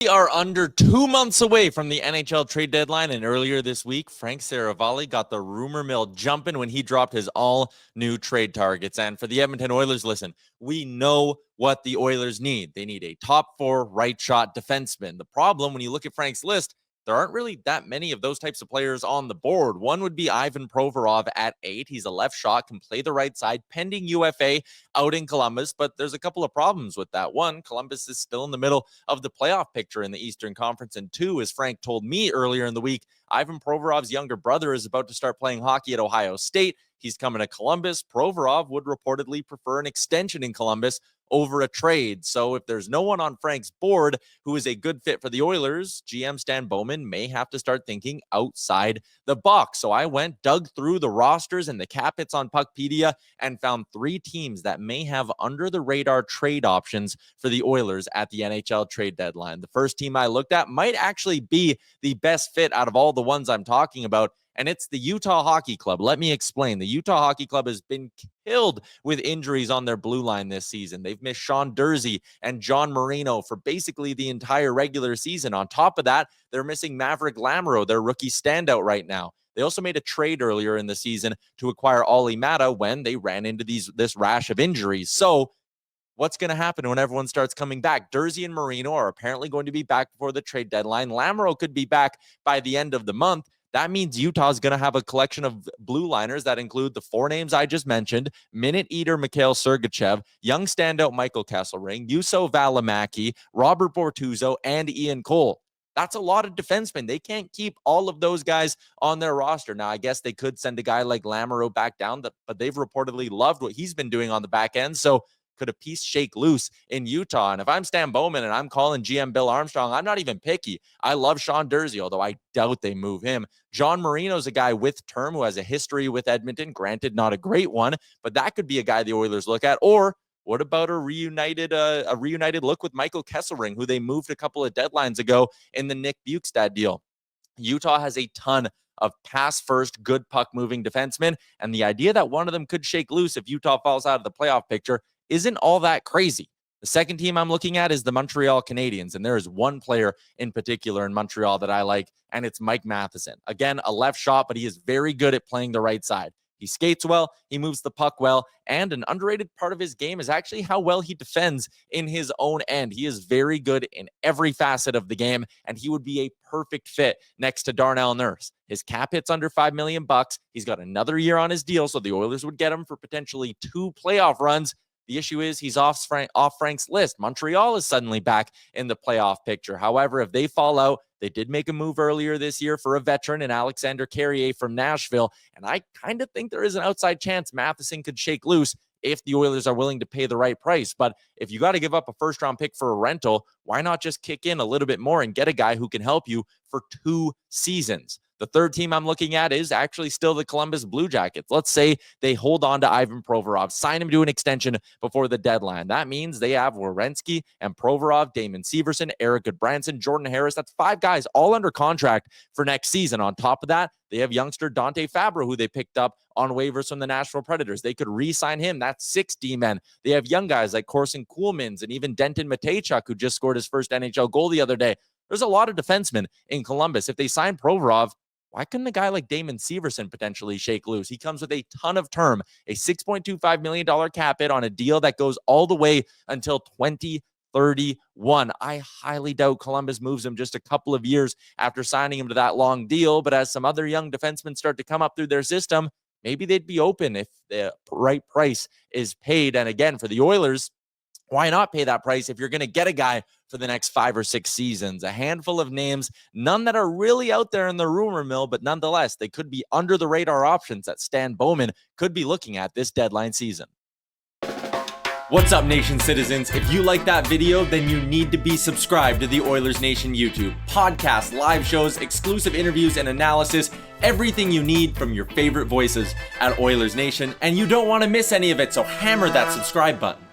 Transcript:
We are under 2 months away from the NHL trade deadline, and earlier this week, Frank Saravalli got the rumor mill jumping when he dropped his all-new trade targets. And for the Edmonton Oilers, listen, we know what the Oilers need. They need a top-4 right-shot defenseman. The problem, when you look at Frank's list, there aren't really that many of those types of players on the board. One would be Ivan Provorov at 8. He's a left shot, can play the right side, pending UFA out in Columbus, but there's a couple of problems with that. One, Columbus is still in the middle of the playoff picture in the Eastern Conference, and two, as Frank told me earlier in the week, Ivan Provorov's younger brother is about to start playing hockey at Ohio State. He's coming to Columbus. Provorov would reportedly prefer an extension in Columbus over a trade. So if there's no one on Frank's board who is a good fit for the Oilers, GM Stan Bowman may have to start thinking outside the box. So I dug through the rosters and the cap hits on Puckpedia and found 3 teams that may have under the radar trade options for the Oilers at the NHL trade deadline. The first team I looked at might actually be the best fit out of all the ones I'm talking about, and it's the Utah Hockey Club. Let me explain. The Utah Hockey Club has been killed with injuries on their blue line this season. They've missed Sean Durzi and John Marino for basically the entire regular season. On top of that, they're missing Maverick Lamoureux, their rookie standout right now. They also made a trade earlier in the season to acquire Olli Mata when they ran into this rash of injuries. So what's going to happen when everyone starts coming back? Durzi and Marino are apparently going to be back before the trade deadline. Lamoureux could be back by the end of the month. That means Utah's going to have a collection of blue liners that include the 4 names I just mentioned: minute eater Mikhail Sergachev, young standout Michael Kesselring, Juuso Välimäki, Robert Bortuzzo, and Ian Cole. That's a lot of defensemen. They can't keep all of those guys on their roster. Now, I guess they could send a guy like Lamoureux back down, but they've reportedly loved what he's been doing on the back end. So could a piece shake loose in Utah? And if I'm Stan Bowman and I'm calling GM Bill Armstrong, I'm not even picky. I love Sean Durzi, although I doubt they move him. John Marino's a guy with term who has a history with Edmonton. Granted, not a great one, but that could be a guy the Oilers look at. Or what about a reunited look with Michael Kesselring, who they moved a couple of deadlines ago in the Nick Bukestad deal? Utah has a ton of pass-first, good puck-moving defensemen, and the idea that one of them could shake loose if Utah falls out of the playoff picture isn't all that crazy. The second team I'm looking at is the Montreal Canadiens, and there is one player in particular in Montreal that I like, and it's Mike Matheson. Again, a left shot, but he is very good at playing the right side. He skates well, he moves the puck well, and an underrated part of his game is actually how well he defends in his own end. He is very good in every facet of the game, and he would be a perfect fit next to Darnell Nurse. His cap hits under $5 million. He's got another year on his deal, so the Oilers would get him for potentially 2 playoff runs. The issue is he's off Frank's list. Montreal is suddenly back in the playoff picture. However, if they fall out, they did make a move earlier this year for a veteran in Alexander Carrier from Nashville, and I kind of think there is an outside chance Matheson could shake loose if the Oilers are willing to pay the right price. But if you got to give up a first-round pick for a rental, why not just kick in a little bit more and get a guy who can help you for 2 seasons? The third team I'm looking at is actually still the Columbus Blue Jackets. Let's say they hold on to Ivan Provorov, sign him to an extension before the deadline. That means they have Werenski and Provorov, Damon Severson, Eric Goodbranson, Jordan Harris. That's 5 guys all under contract for next season. On top of that, they have youngster Dante Fabro, who they picked up on waivers from the Nashville Predators. They could re-sign him. That's 6 D-men. They have young guys like Corson Kuhlmans and even Denton Matejchuk, who just scored his first NHL goal the other day. There's a lot of defensemen in Columbus. If they sign Provorov, why couldn't a guy like Damon Severson potentially shake loose? He comes with a ton of term, a $6.25 million cap hit on a deal that goes all the way until 2031. I highly doubt Columbus moves him just a couple of years after signing him to that long deal, but as some other young defensemen start to come up through their system, maybe they'd be open if the right price is paid. And again, for the Oilers, why not pay that price if you're going to get a guy for the next 5 or 6 seasons? A handful of names, none that are really out there in the rumor mill, but nonetheless, they could be under the radar options that Stan Bowman could be looking at this deadline season. What's up, Nation citizens? If you like that video, then you need to be subscribed to the Oilers Nation YouTube. Podcasts, live shows, exclusive interviews, and analysis. Everything you need from your favorite voices at Oilers Nation. And you don't want to miss any of it, so hammer that subscribe button.